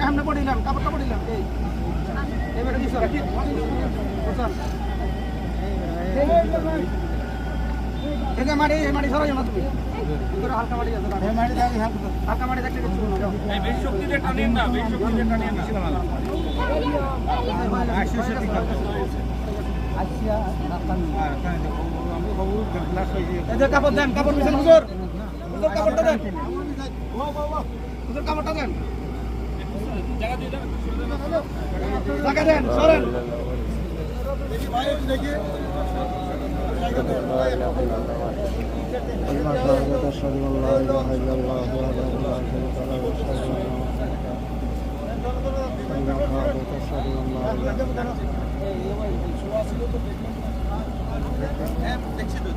আমরা পড়িলাম কাপড়টা পড়িলাম এই এবারে দিছো ঠিক এটা মাটি সরাই না তুমি পুরো হালকা মাটি আছে এই মাটি দাও হালকা মাটি দেখতে কিছু না এই বেশি শক্তি দিয়ে টানিয়ে না বেশি শক্তি দিয়ে টানিয়ে না আশিস ঠিক আছে আচ্ছা রাস্তান আর কানে দেখো আমি বাবু গ্লাস হই এই যে কাপড় দেন কাপড় মিশন হুজুর হুজুর কাপড়টা দেন হুজুর কাপড়টা দেন জায়গা দিয়ে দেন জায়গা দেন সরেন দেখি ভাই দেখি দেখছি তো